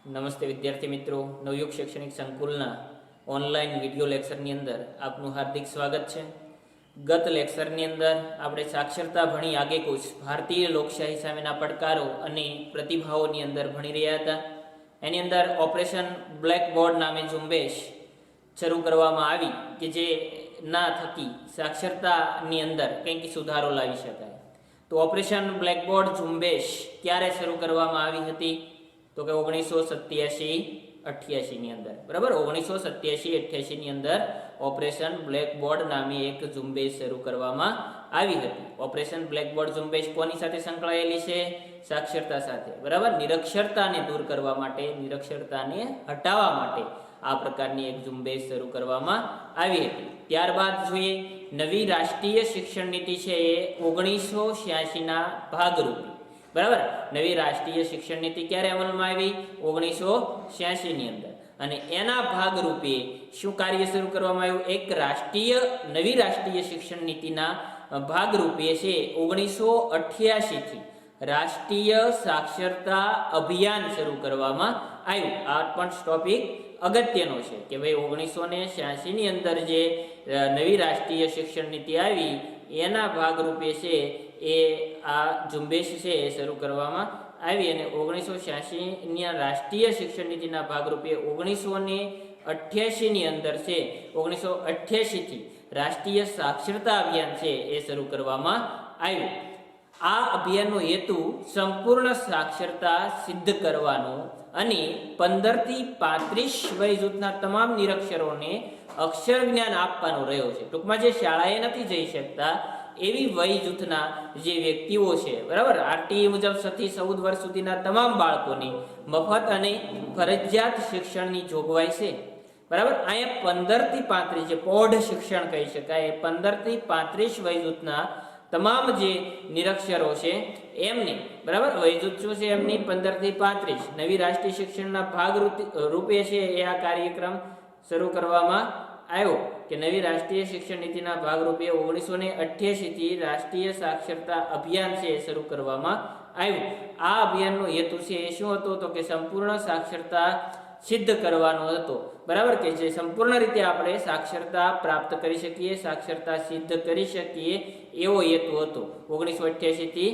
નમસ્તે વિદ્યાર્થી મિત્રો, નવયુગ શૈક્ષણિક સંકુલના ઓનલાઈન વિડીયો લેક્ચરની અંદર આપનું હાર્દિક સ્વાગત છે. ગત લેક્ચરની અંદર આપણે સાક્ષરતા ભણી આગે કૂચ ભારતીય લોકશાહી સામેના પડકારો અને પ્રતિભાવોની અંદર ભણી રહ્યા હતા. એની અંદર ઓપરેશન બ્લેકબોર્ડ નામે ઝુંબેશ શરૂ કરવામાં આવી કે જે ના થકી સાક્ષરતાની અંદર કંઈક સુધારો લાવી શકાય. તો ઓપરેશન બ્લેકબોર્ડ ઝુંબેશ ક્યારે શરૂ કરવામાં આવી હતી? તો કે 1987-88 ની અંદર, બરાબર. 1987-88 ની અંદર ઓપરેશન બ્લેકબોર્ડ નામે એક ઝુંબેશ શરૂ કરવામાં આવી હતી. ઓપરેશન બ્લેકબોર્ડ ઝુંબેશ કોની સાથે સંકળાયેલી છે? સાક્ષરતા સાથે, બરાબર. નિરક્ષરતાને દૂર કરવા માટે, નિરક્ષરતાને હટાવવા માટે આ પ્રકારની એક ઝુંબેશ શરૂ કરવામાં આવી હતી. ત્યારબાદ જોઈએ, નવી રાષ્ટ્રીય શિક્ષણ નીતિ છે એ 1986ના ભાગરૂપે, બરાબર. નવી રાષ્ટ્રીય શિક્ષણ નીતિ ક્યારે અમલમાં આવી? 1986 ની અંદર. અને એના ભાગરૂપે શું કાર્ય શરૂ કરવામાં આવ્યું? એક નવી રાષ્ટ્રીય શિક્ષણ નીતિના ભાગરૂપે છે 1988 થી રાષ્ટ્રીય સાક્ષરતા અભિયાન શરૂ કરવામાં આવ્યું. આ પણ ટોપિક અગત્યનો છે કે ભાઈ 1986 ની અંદર જે નવી રાષ્ટ્રીય શિક્ષણ નીતિ આવી એના ભાગરૂપે છે એ આ ઝુંબેશ છે એ શરૂ કરવામાં આવી. અને 1986ની રાષ્ટ્રીય શિક્ષણ નીતિના ભાગરૂપે 1988 ની અંદર છે 1988 થી રાષ્ટ્રીય સાક્ષરતા અભિયાન છે એ શરૂ કરવામાં આવ્યું. આ અભિયાનનો હેતુ સંપૂર્ણ સાક્ષરતા સિદ્ધ કરવાનો અને 15 થી 35 વય જૂથના તમામ નિરક્ષરોને અક્ષર જ્ઞાન આપવાનો રહ્યો છે. ટૂંકમાં જે શાળાએ નથી જઈ શકતા એવી વય જૂથના જે વ્યક્તિઓ છે, બરાબર, આરટીઈ મુજબ 6 થી 14 વર્ષ સુધીના તમામ બાળકોને મફત અને ફરજિયાત શિક્ષણની જોગવાઈ છે, બરાબર. અહીંયા 15 થી 35 જે પૌઢ શિક્ષણ કહી શકાય, 15 થી 35 વય જૂથના તમામ જે નિરક્ષરો છે એમને, બરાબર, વય જૂથ શું છે એમની 15 થી 35 નવી રાષ્ટ્રીય શિક્ષણના ભાગ રૂપે છે એ આ કાર્યક્રમ શરૂ કરવામાં આવ્યો કે નવી રાષ્ટ્રીય શિક્ષણ નીતિના ભાગરૂપે 1988 થી રાષ્ટ્રીય સાક્ષરતા અભિયાન છે એ શરૂ કરવામાં આવ્યું. આ અભિયાનનો હેતુ છે એ શું હતો? તો કે સંપૂર્ણ સાક્ષરતા સિદ્ધ કરવાનો હતો, બરાબર, કે જે સંપૂર્ણ રીતે આપણે સાક્ષરતા પ્રાપ્ત કરી શકીએ, સાક્ષરતા સિદ્ધ કરી શકીએ એવો હેતુ હતો. 1988 થી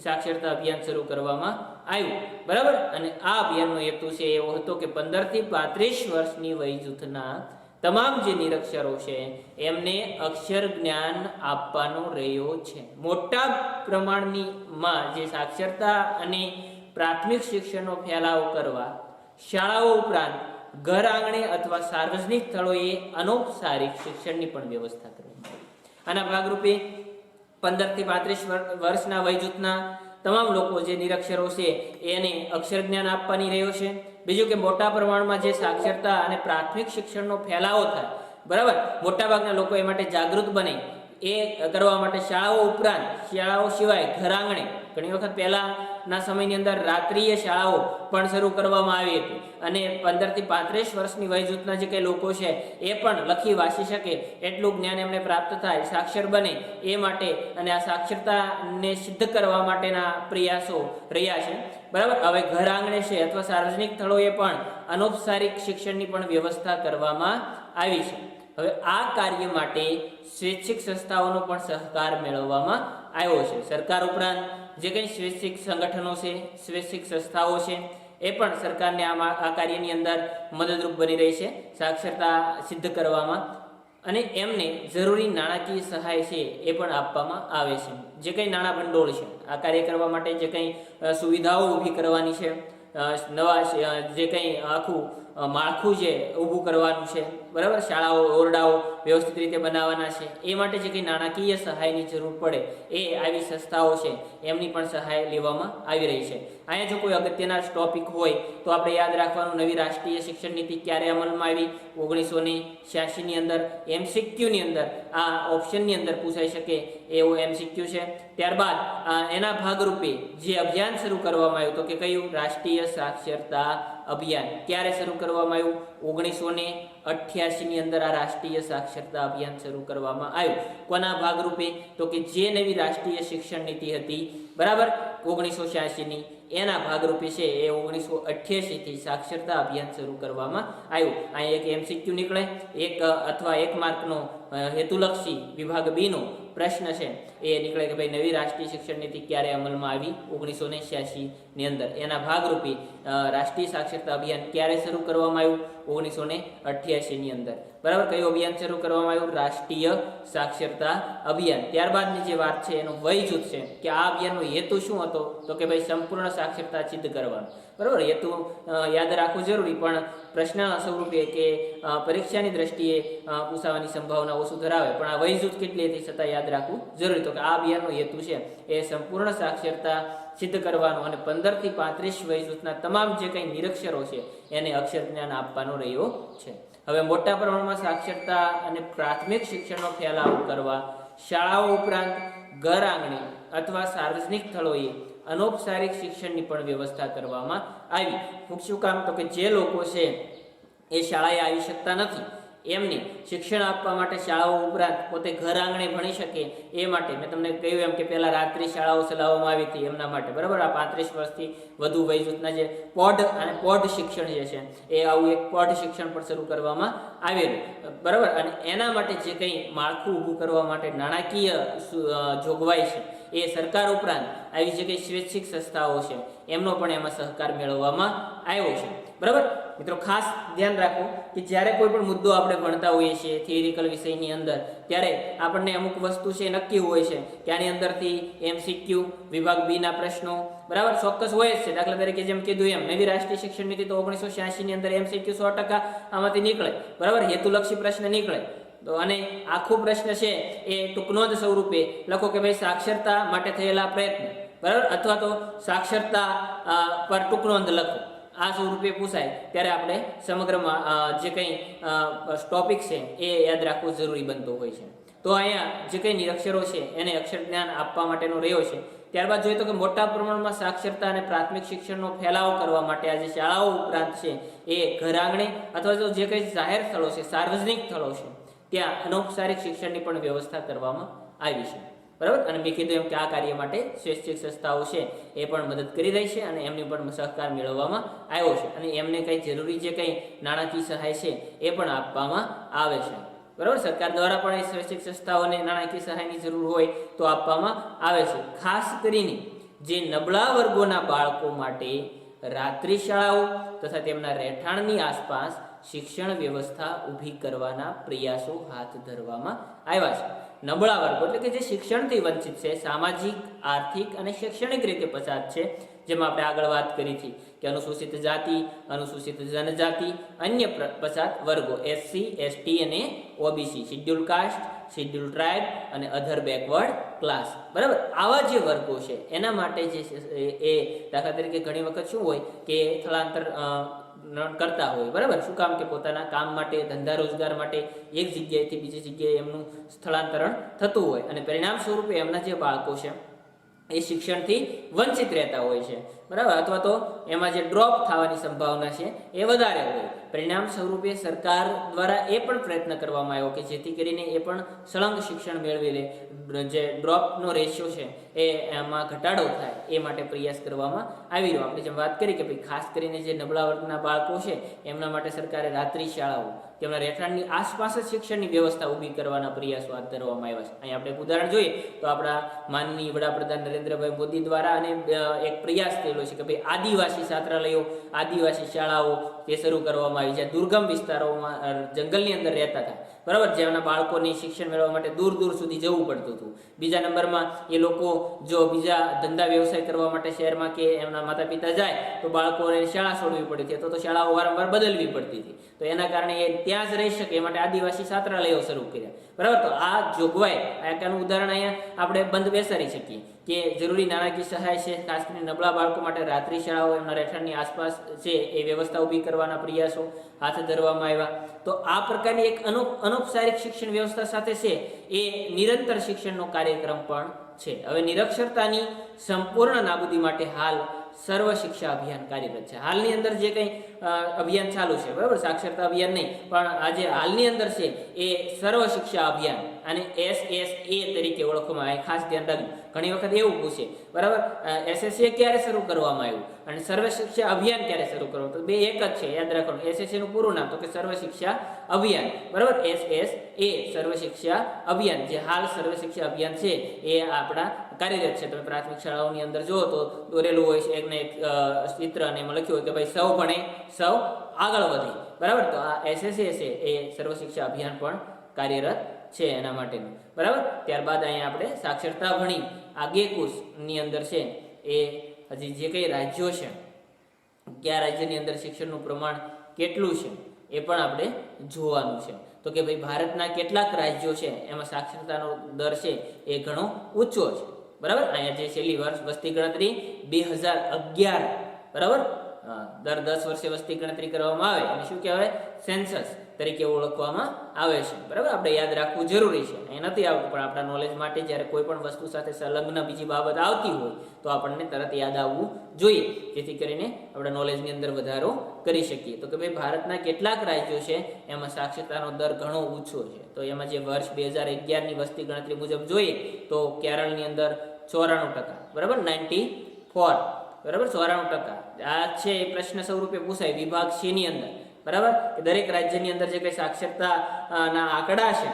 સાક્ષરતા અભિયાન શરૂ કરવામાં આવ્યું, બરાબર. અને આ અભિયાનનો હેતુ છે એવો હતો કે 15 થી 35 વર્ષની વય જૂથના તમામ જે નિરક્ષરો છે એમને અક્ષર જ્ઞાન આપવાનો રહ્યો છે. મોટા પ્રમાણમાં જે સાક્ષરતા અને પ્રાથમિક શિક્ષણનો ફેલાવો કરવા શાળાઓ ઉપરાંત ઘર આંગણે અથવા સાર્વજનિક સ્થળોએ અનૌપચારિક શિક્ષણની પણ વ્યવસ્થા કરવામાં આવી. આના ભાગરૂપે 15 થી 35 વર્ષના વય જૂથના તમામ લોકો જે નિરક્ષરો છે એને અક્ષર જ્ઞાન આપવાની રહ્યો છે. બીજું કે મોટા પ્રમાણમાં જે સાક્ષરતા અને પ્રાથમિક શિક્ષણનો ફેલાવો થાય, બરાબર, મોટાભાગના લોકો એ માટે જાગૃત બને એ કરવા માટે શાળાઓ ઉપરાંત શાળાઓ સિવાય ઘર આંગણે ઘણી વખત પહેલાના સમયની અંદર રાત્રિય શાળાઓ પણ શરૂ કરવામાં આવી હતી. અને 15 થી 35 વર્ષની વય જૂથના જે કંઈ લોકો છે એ પણ લખી વાંચી શકે એટલું જ્ઞાન એમને પ્રાપ્ત થાય, સાક્ષર બને એ માટે અને આ સાક્ષરતાને સિદ્ધ કરવા માટેના પ્રયાસો રહ્યા છે, બરાબર. હવે ઘર આંગણે છે અથવા સાર્વજનિક સ્થળોએ પણ અનૌપચારિક શિક્ષણની પણ વ્યવસ્થા કરવામાં આવી છે. હવે આ કાર્ય માટે સ્વૈચ્છિક સંસ્થાઓનો પણ સહકાર મેળવવામાં આવ્યો છે. સરકાર ઉપરાંત જે કંઈ સ્વૈચ્છિક સંગઠનો છે, સ્વૈચ્છિક સંસ્થાઓ છે એ પણ સરકારને આ કાર્યની અંદર મદદરૂપ બની રહી છે સાક્ષરતા સિદ્ધ કરવામાં. અને એમને જરૂરી નાણાકીય સહાય છે એ પણ આપવામાં આવે છે. જે કંઈ નાણાં ભંડોળ છે આ કાર્ય કરવા માટે, જે કંઈ સુવિધાઓ ઊભી કરવાની છે, નવા જે કંઈ આખું માળખું જે ઊભું કરવાનું છે, બરાબર, શાળાઓ ઓરડાઓ વ્યવસ્થિત રીતે બનાવવાના છે, એ માટે જે કંઈ નાણાકીય સહાયની જરૂર પડે એ આવી સંસ્થાઓ છે એમની પણ સહાય લેવામાં આવી રહી છે. અહીંયા જો કોઈ અગત્યના ટોપિક હોય તો આપણે યાદ રાખવાનું, નવી રાષ્ટ્રીય શિક્ષણ નીતિ ક્યારે અમલમાં આવી? 1986 ની અંદર. MCQ ની અંદર આ ઓપ્શનની અંદર પૂછાઈ શકે એવો MCQ છે. ત્યારબાદ એના ભાગરૂપે જે અભિયાન શરૂ કરવામાં આવ્યું તો કે કયું? રાષ્ટ્રીય સાક્ષરતા અભિયાન. ક્યારે શરૂ કરવામાં આવ્યું? 1988 ની અંદર આ રાષ્ટ્રીય સાક્ષરતા અભિયાન શરૂ કરવામાં આવ્યું. કોના ભાગરૂપે? તો કે જે નવી રાષ્ટ્રીય શિક્ષણ નીતિ હતી, બરાબર, 1986 ની એના ભાગરૂપે છે એ 1988 થી સાક્ષરતા અભિયાન શરૂ કરવામાં આવ્યું. અહીં એક MCQ નીકળે, એક અથવા 1 માર્કનો હેતુલક્ષી વિભાગ બી નો પ્રશ્ન છે એ નીકળે કે ભાઈ નવી રાષ્ટ્રીય શિક્ષણ નીતિ ક્યારે અમલમાં આવી? 1986 ની અંદર. એના ભાગરૂપે રાષ્ટ્રીય સાક્ષરતા અભિયાન ક્યારે શરૂ કરવામાં આવ્યું? 1988 ની અંદર. બરાબર. કયું અભિયાન શરૂ કરવામાં આવ્યું? રાષ્ટ્રીય સાક્ષરતા અભિયાન. ત્યારબાદની જે વાત છે એનો વય જૂથ છે કે આ અભિયાનનો હેતુ શું હતો? તો કે ભાઈ સંપૂર્ણ સાક્ષરતા સિદ્ધ કરવાનો. બરાબર. હેતુ યાદ રાખવું જરૂરી, પણ પ્રશ્ન સ્વરૂપે કે પરીક્ષાની દ્રષ્ટિએ પૂછાવાની સંભાવના ઓછું ધરાવે, પણ આ વય જૂથ કેટલી હતી છતાં યાદ રાખવું જરૂરી. તો કે આ અભિયાનનો હેતુ છે એ સંપૂર્ણ સાક્ષરતા સિદ્ધ કરવાનો અને 15 થી 35 વય જૂથના તમામ જે કંઈ નિરક્ષરો છે એને અક્ષર જ્ઞાન આપવાનો રહ્યો છે. હવે મોટા પ્રમાણમાં સાક્ષરતા અને પ્રાથમિક શિક્ષણનો ફેલાવો કરવા શાળાઓ ઉપરાંત ઘર આંગણે અથવા સાર્વજનિક સ્થળોએ અનૌપચારિક શિક્ષણની પણ વ્યવસ્થા કરવામાં આવી. શું કામ? તો કે જે લોકો છે એ શાળાએ આવી શકતા નથી એમને શિક્ષણ આપવા માટે શાળાઓ ઉપરાંત પોતે ઘર આંગણે ભણી શકે એ માટે મેં તમને કહ્યું એમ કે પહેલાં રાત્રિ શાળાઓ ચલાવવામાં આવી હતી એમના માટે. બરાબર. આ 35 વર્ષથી વધુ વય જૂથના જે પોઢ શિક્ષણ જે છે એ આવું એક પોઢ શિક્ષણ પણ શરૂ કરવામાં આવેલું. બરાબર. અને એના માટે જે કંઈ માળખું ઊભું કરવા માટે નાણાકીય જોગવાઈ છે એ સરકાર ઉપરાંત આવી જે કંઈ સ્વૈચ્છિક સંસ્થાઓ છે એમનો પણ એમાં સહકાર મેળવવામાં આવ્યો છે. બરાબર. મિત્રો ખાસ ધ્યાન રાખો કે જ્યારે કોઈ પણ મુદ્દો આપણે ભણતા હોઈએ છીએ થિયરિકલ વિષયની અંદર, ત્યારે આપણને અમુક વસ્તુ છે નક્કી હોય છે કે આની અંદરથી MCQ વિભાગ બી ના પ્રશ્નો બરાબર ચોક્કસ હોય જ છે. દાખલા તરીકે જેમ કીધું એમ નવી રાષ્ટ્રીય શિક્ષણ નીતિ તો 1986 ની અંદર MCQ 100% આમાંથી નીકળે. બરાબર. હેતુલક્ષી પ્રશ્ન નીકળે. તો અને આખો પ્રશ્ન છે એ ટૂંકનોંધ સ્વરૂપે લખો કે ભાઈ સાક્ષરતા માટે થયેલા પ્રયત્ન. બરાબર. અથવા તો સાક્ષરતા પર ટૂંકનોંધ લખો. આ સ્વરૂપે પૂછાય ત્યારે આપણે સમગ્રમાં જે કંઈ ટોપિક છે એ યાદ રાખવું જરૂરી બનતો હોય છે. તો અહીંયા જે કંઈ નિરક્ષરો છે એને અક્ષર જ્ઞાન આપવા માટેનો રહ્યો છે. ત્યારબાદ જોઈએ તો કે મોટા પ્રમાણમાં સાક્ષરતા અને પ્રાથમિક શિક્ષણનો ફેલાવો કરવા માટે આજે શાળાઓ ઉપરાંત છે એ ઘર આંગણે અથવા તો જે કંઈ જાહેર સ્થળો છે, સાર્વજનિક સ્થળો છે, ત્યાં અનૌપચારિક શિક્ષણની પણ વ્યવસ્થા કરવામાં આવી છે. બરાબર. અને મેં કીધું એમ કે આ કાર્ય માટે સ્વૈચ્છિક સંસ્થાઓ છે એ પણ મદદ કરી રહી છે અને એમની પણ સહકાર મેળવવામાં આવ્યો છે અને એમને કંઈ જરૂરી જે કંઈ નાણાકીય સહાય છે એ પણ આપવામાં આવે છે. બરાબર. સરકાર દ્વારા પણ એ સ્વૈચ્છિક સંસ્થાઓને નાણાકીય સહાયની જરૂર હોય તો આપવામાં આવે છે. ખાસ કરીને જે નબળા વર્ગોના બાળકો માટે રાત્રિ શાળાઓ તથા તેમના રહેઠાણની આસપાસ શિક્ષણ વ્યવસ્થા ઊભી કરવાના પ્રયાસો હાથ ધરવામાં આવ્યા છે. નબળા વર્ગો એટલે કે જે શિક્ષણથી વંચિત છે, સામાજિક, આર્થિક અને શૈક્ષણિક રીતે પછાત છે, જેમાં આપણે આગળ વાત કરી હતી કે અનુસૂચિત જાતિ, અનુસૂચિત જનજાતિ, અન્ય પછાત વર્ગો SC, ST અને OBC, schedule cast, schedule tribe અને અધર બેકવર્ડ ક્લાસ. બરાબર. આવા જે વર્ગો છે એના માટે જે એ દાખલા તરીકે ઘણી વખત શું હોય કે સ્થળાંતર કરતા હોય. બરાબર. શું કામ? કે પોતાના કામ માટે, ધંધા રોજગાર માટે એક જગ્યાએથી બીજી જગ્યાએ એમનું સ્થળાંતરણ થતું હોય અને પરિણામ સ્વરૂપે એમના જે બાળકો છે એ શિક્ષણથી વંચિત રહેતા હોય છે. બરાબર. અથવા તો એમાં જે ડ્રોપ થવાની સંભાવના છે એ વધારે હોય. પરિણામ સ્વરૂપે સરકાર દ્વારા એ પણ પ્રયત્ન કરવામાં આવ્યો કે જેથી કરીને એ પણ સળંગ શિક્ષણ મેળવી લે, જે ડ્રોપનો રેશિયો છે એ એમાં ઘટાડો થાય એ માટે પ્રયાસ કરવામાં આવી રહ્યો. આપણે જેમ વાત કરી કે ભાઈ ખાસ કરીને જે નબળા વર્ગના બાળકો છે એમના માટે સરકારે રાત્રિ શાળાઓ, તેમના રહેઠાણની આસપાસ જ શિક્ષણની વ્યવસ્થા ઊભી કરવાના પ્રયાસો હાથ ધરવામાં આવ્યા છે. અહીં આપણે એક ઉદાહરણ જોઈએ તો આપણા માનનીય વડાપ્રધાન નરેન્દ્રભાઈ મોદી દ્વારા અને એક પ્રયાસ થયેલો છે કે ભાઈ આદિવાસી છાત્રાલયો, આદિવાસી શાળાઓ તે શરૂ કરવામાં આવી છે. દુર્ગમ વિસ્તારોમાં જંગલની અંદર રહેતા હતા. બરાબર. જેમના બાળકોને શિક્ષણ મેળવવા માટે દૂર દૂર સુધી જવું પડતું હતું. બીજા નંબરમાં એ લોકો જો બીજા ધંધા વ્યવસાય કરવા માટે શહેરમાં કે એમના માતા પિતા જાય તો બાળકોને શાળા છોડવી પડતી હતી અથવા તો શાળાઓ વારંવાર બદલવી પડતી હતી. તો એના કારણે એ ત્યાં જ રહી શકે એ માટે આદિવાસી છાત્રાલયો શરૂ કર્યા. બરાબર. તો આ જોગવાઈ આનું ઉદાહરણ અહીંયા આપણે બંધ બેસાડી શકીએ કે જરૂરી નાણાકીય સહાય છે. ખાસ કરીને નબળા બાળકો માટે રાત્રિ શાળાઓ, એમના રહેઠાણની આસપાસ છે એ વ્યવસ્થા ઊભી કરવાના પ્રયાસો હાથ ધરવામાં આવ્યા. તો આ પ્રકારની એક અનૌપચારિક શિક્ષણ વ્યવસ્થા સાથે છે એ નિરંતર શિક્ષણનો કાર્યક્રમ પણ છે. હવે નિરક્ષરતાની સંપૂર્ણ નાબૂદી માટે હાલ સર્વ શિક્ષા અભિયાન કાર્યરત છે. હાલની અંદર જે કંઈ અભિયાન ચાલુ છે, બરાબર, સાક્ષરતા અભિયાન નહીં, પણ આજે હાલની અંદર છે એ સર્વ શિક્ષા અભિયાન, અને SSA તરીકે ઓળખવામાં આવે. ખાસ ધ્યાન રાખજો, ઘણી વખત એવું પૂછે, બરાબર, SSA ક્યારે શરૂ કરવામાં આવ્યું અને સર્વ શિક્ષા અભિયાન ક્યારે શરૂ કરવું, તો બે એક જ છે, યાદ રાખવાનું. SSA નું પૂરું નામ તો કે સર્વ શિક્ષા અભિયાન, બરાબર, SSA સર્વ શિક્ષા અભિયાન. જે હાલ સર્વ શિક્ષા અભિયાન છે એ આપણા કાર્યરત છે. તમે પ્રાથમિક શાળાઓની અંદર જુઓ તો દોરેલું હોય છે એકને એક ચિત્ર, અને એમાં લખ્યું હોય કે ભાઈ સૌ ભણે સૌ આગળ વધે, બરાબર. તો આ SSA છે એ સર્વ શિક્ષા અભિયાન પણ કાર્યરત છે એના માટેનું, બરાબર. ત્યારબાદ અહીંયા આપણે સાક્ષરતા ભણી આગે કુર્સની અંદર છે એ હજી જે કંઈ રાજ્યો છે, કયા રાજ્યની અંદર શિક્ષણનું પ્રમાણ કેટલું છે એ પણ આપણે જોવાનું છે. તો કે ભાઈ ભારતના કેટલાક રાજ્યો છે એમાં સાક્ષરતાનો દર છે એ ઘણો ઊંચો છે, બરાબર. અહીંયા જે છેલ્લી વર્ષ વસ્તી ગણતરી 2011, બરાબર, દર 10 વર્ષે વસ્તી ગણતરી કરવામાં આવે અને શું કહેવાય, સેન્સસ તરીકે ઓળખવામાં આવે છે, બરાબર. આપણે યાદ રાખવું જરૂરી છે, એ નથી આવતું પણ આપણા નોલેજ માટે જ્યારે કોઈ પણ વસ્તુ સાથે સંલગ્ન બીજી બાબત આવતી હોય તો આપણને તરત યાદ આવવું જોઈએ, જેથી કરીને આપણે નોલેજની અંદર વધારો કરી શકીએ. તો કે ભાઈ ભારતના કેટલાક રાજ્યો છે એમાં સાક્ષરતાનો દર ઘણો ઊંચો છે. તો એમાં જે વર્ષ 2011ની વસ્તી ગણતરી મુજબ જોઈએ તો કેરળની અંદર 94%, બરાબર, 94, બરાબર, 94%. આ છે એ પ્રશ્ન સ્વરૂપે પૂછાય વિભાગ C ની અંદર, બરાબર, કે દરેક રાજ્યની અંદર જે કંઈ સાક્ષરતા ના આંકડા છે,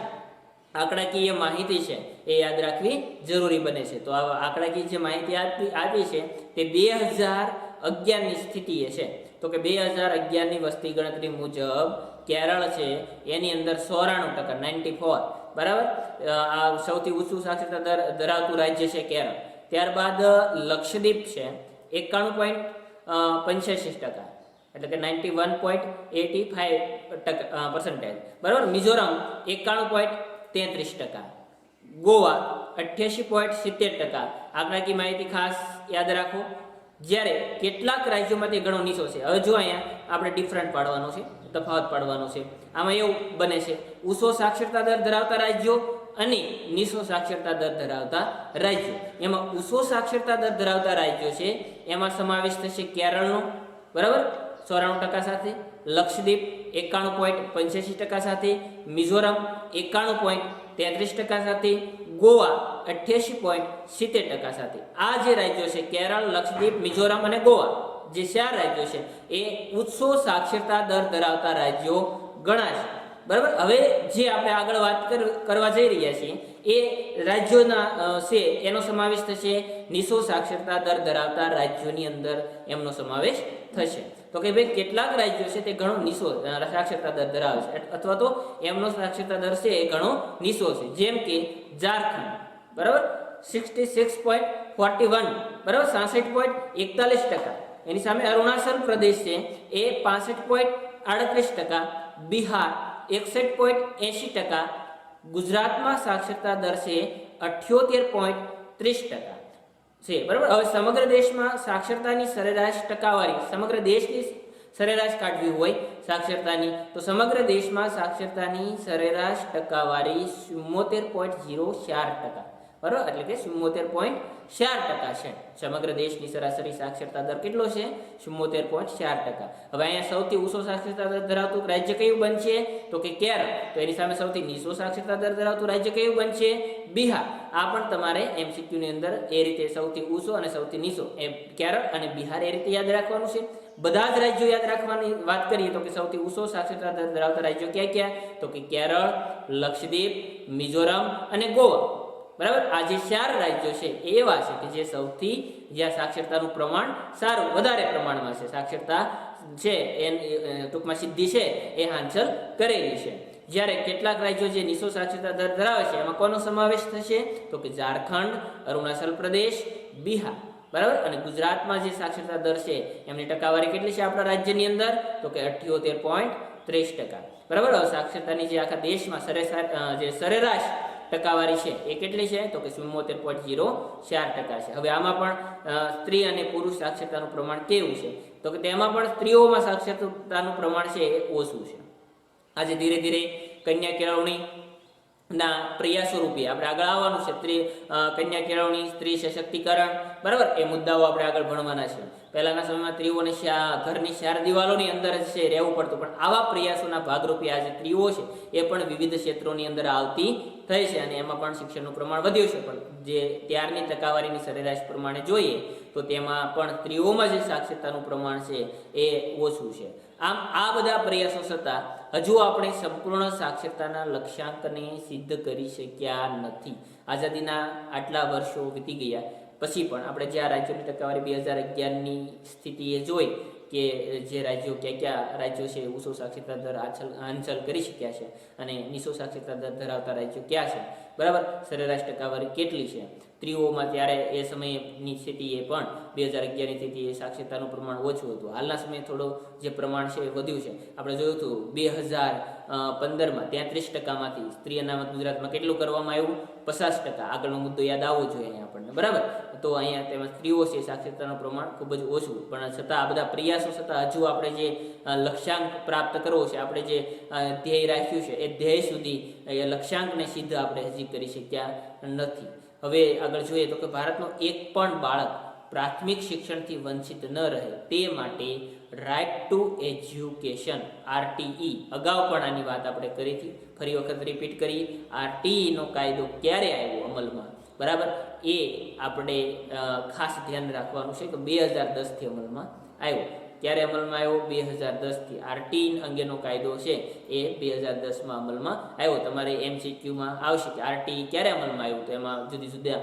આંકડાકીય માહિતી છે એ યાદ રાખવી જરૂરી બને છે. તો આ આંકડાકીય જે માહિતી આપી છે તે 2011ની સ્થિતિએ છે. તો કે 2011ની વસ્તી ગણતરી મુજબ કેરળ છે એની અંદર 94%, 94, બરાબર. આ સૌથી ઊંચું સાક્ષરતા દર ધરાવતું રાજ્ય છે કેરળ. ત્યારબાદ લક્ષદ્વીપ છે 91.85%, એટલે કે 91.85%, બરાબર. મિઝોરમ 91.33%, ગોવા 88.70%. આંકડાકીય માહિતી ખાસ યાદ રાખો. જ્યારે કેટલાક રાજ્યોમાં તે ઘણો નીચો છે. હવે જો અહીંયા આપણે ડિફરન્ટ પાડવાનો છે, તફાવત પાડવાનો છે. આમાં એવું બને છે ઊંચો સાક્ષરતા દર ધરાવતા રાજ્યો અને નીચો સાક્ષરતા દર ધરાવતા રાજ્યો. એમાં ઊંચો સાક્ષરતા દર ધરાવતા રાજ્યો છે એમાં સમાવેશ થશે કેરળનો, બરાબર, 94% સાથે, લક્ષદ્વીપ 91.85% સાથે, મિઝોરમ 91.33% સાથે, ગોવા 88.70% સાથે. આ જે રાજ્યો છે કેરળ, લક્ષદ્વીપ, મિઝોરમ અને ગોવા, જે 4 રાજ્યો છે એ ઊંચો સાક્ષરતા દર ધરાવતા રાજ્યો ગણાશે, બરાબર. હવે જે આપણે આગળ વાત કરવા જઈ રહ્યા છીએ એ રાજ્યોના છે એનો સમાવેશ થશે નીચો સાક્ષરતા દર ધરાવતા રાજ્યોની અંદર એમનો સમાવેશ થશે. તો કે ભાઈ કેટલાક રાજ્યો છે તે ઘણો નીચો સાક્ષરતા દર ધરાવે છે, અથવા તો એમનો સાક્ષરતા દર છે એ ઘણો નીચો છે. જેમ કે ઝારખંડ, બરાબર, 66.41, બરાબર, 66.41%. એની સામે અરુણાચલ પ્રદેશ છે એ 65.38%, બિહાર 61.80%, ગુજરાતમાં સાક્ષરતા દર છે 78.30% છે, બરાબર. હવે સમગ્ર દેશમાં સાક્ષરતાની સરેરાશ ટકાવારી, સમગ્ર દેશની સરેરાશ કાઢવી હોય સાક્ષરતાની, તો સમગ્ર દેશમાં સાક્ષરતાની સરેરાશ ટકાવારી 74.04%, બરાબર, એટલે કે 74.4% છે. સમગ્ર દેશની સરાસરી સાક્ષરતા દર કેટલો છે? 74.4%. હવે અહીંયા સૌથી ઊંચો સાક્ષરતા દર ધરાવતું રાજ્ય કયું બનશે? તો કે કેરળ. તો એની સામે સૌથી નીચો સાક્ષરતા દર ધરાવતું રાજ્ય કયું બનશે? બિહાર. આ પણ તમારે MCQ ની અંદર એ રીતે સૌથી ઊંચો અને સૌથી નીચો એ કેરળ અને બિહાર એ રીતે યાદ રાખવાનું છે. બધા જ રાજ્યો યાદ રાખવાની વાત કરીએ તો કે સૌથી ઊંચો સાક્ષરતા દર ધરાવતા રાજ્યો ક્યાં ક્યાં? તો કે કેરળ, લક્ષદ્વીપ, મિઝોરમ અને ગોવા, બરાબર. આ જે 4 રાજ્યો છે એ એવા છે કે જે સૌથી જ્યાં સાક્ષરતાનું પ્રમાણ સારું વધારે પ્રમાણમાં છે, સાક્ષરતા છે એ ટૂંકમાં સિદ્ધિ છે એ હાંસલ કરેલી છે. જ્યારે કેટલાક રાજ્યો જે નીચો સાક્ષરતા દર ધરાવે છે એમાં કોનો સમાવેશ થશે? તો કે ઝારખંડ, અરુણાચલ પ્રદેશ, બિહાર, બરાબર. અને ગુજરાતમાં જે સાક્ષરતા દર છે એમની ટકાવારી કેટલી છે આપણા રાજ્યની અંદર? તો કે 78.30%, બરાબર. સાક્ષરતાની જે આખા દેશમાં સરેરાશ ટકાવારી છે એ કેટલી છે? તો કે 74.04% છે. હવે આમાં પણ સ્ત્રી અને પુરુષ સાક્ષરતાનું પ્રમાણ કેવું છે? તો કે તેમાં પણ સ્ત્રીઓમાં સાક્ષરતાનું પ્રમાણ છે એ ઓછું છે. આજે ધીરે ધીરે કન્યા કેળવણી ના પ્રયાસો રૂપે આપણે આગળ આવવાનું છે. કન્યા કેળવણી, સ્ત્રી સશક્તિકરણ, બરાબર, એ મુદ્દાઓ આપણે આગળ ભણવાના છે. પહેલાના સમયમાં સ્ત્રીઓને ઘરની 4 દિવાલોની અંદર જ છે રહેવું પડતું, પણ આવા પ્રયાસોના ભાગરૂપે આજે સ્ત્રીઓ છે એ પણ વિવિધ ક્ષેત્રોની અંદર આવતી થઈ છે અને એમાં પણ શિક્ષણનું પ્રમાણ વધ્યું છે. પણ જે ત્યારની ટકાવારીની સરેરાશ પ્રમાણે જોઈએ તો તેમાં પણ સ્ત્રીઓમાં જે સાક્ષરતાનું પ્રમાણ છે એ ઓછું છે. આમ આ બધા પ્રયાસો છતાં હજુ આપણે સંપૂર્ણ સાક્ષરતાના લક્ષ્યાંકને સિદ્ધ કરી શક્યા નથી. આઝાદીના આટલા વર્ષો વીતી ગયા પછી પણ આપણે જે આ રાજ્યોની ટકાવારી 2011ની સ્થિતિએ જોઈ કે જે રાજ્યો ક્યાં રાજ્યો છે ઊંચો સાક્ષરતા દર હાંસલ કરી શક્યા છે અને નીચો સાક્ષરતા દર ધરાવતા રાજ્યો ક્યાં છે, બરાબર, સરેરાશ ટકાવારી કેટલી છે. સ્ત્રીઓમાં ત્યારે એ સમયની સ્થિતિએ પણ 2011ની સ્થિતિએ સાક્ષરતાનું પ્રમાણ ઓછું હતું. હાલના સમયે થોડું જે પ્રમાણ છે એ વધ્યું છે. આપણે જોયું હતું 2015માં 33%માંથી સ્ત્રી અનામત ગુજરાતમાં કેટલું કરવામાં આવ્યું? 50%. આગળનો મુદ્દો યાદ આવવો જોઈએ અહીંયા આપણને, બરાબર. તો અહીંયા તેમાં સ્ત્રીઓ છે સાક્ષરતાનું પ્રમાણ ખૂબ જ ઓછું, પણ છતાં આ બધા પ્રયાસો છતાં હજુ આપણે જે લક્ષ્યાંક પ્રાપ્ત કરવો છે, આપણે જે ધ્યેય રાખ્યું છે એ ધ્યેય સુધી એ લક્ષ્યાંકને સિદ્ધ આપણે હજી કરી શક્યા નથી. હવે આગળ જોઈએ તો કે ભારતનો એક પણ બાળક પ્રાથમિક શિક્ષણથી વંચિત ન રહે તે માટે રાઇટ ટુ એજ્યુકેશન RTE, અગાઉ પણ આની વાત આપણે કરી હતી, ફરી વખત રિપીટ કરીએ. RTEનો કાયદો ક્યારે આવ્યો અમલમાં, બરાબર, એ આપણે ખાસ ધ્યાન રાખવાનું છે કે 2010થી અમલમાં આવ્યો. ક્યારે અમલમાં આવ્યો? 2010થી. RTE અંગેનો કાયદો છે એ 2010માં અમલમાં આવ્યો. તમારે MCQમાં આવશે કે RTE ક્યારે અમલમાં આવ્યું, તો એમાં જુદી જુદા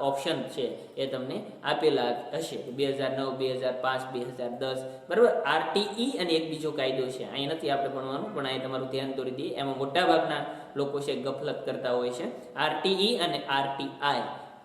ઓપ્શન છે એ તમને આપેલા હશે, 2009, 2005, 2010, બરાબર. RTE અને એક બીજો કાયદો છે, અહીં નથી આપણે ભણવાનું, પણ અહીં તમારું ધ્યાન દોરી દઈએ. એમાં મોટાભાગના લોકો છે ગફલત કરતા હોય છે. RTE અને RTI,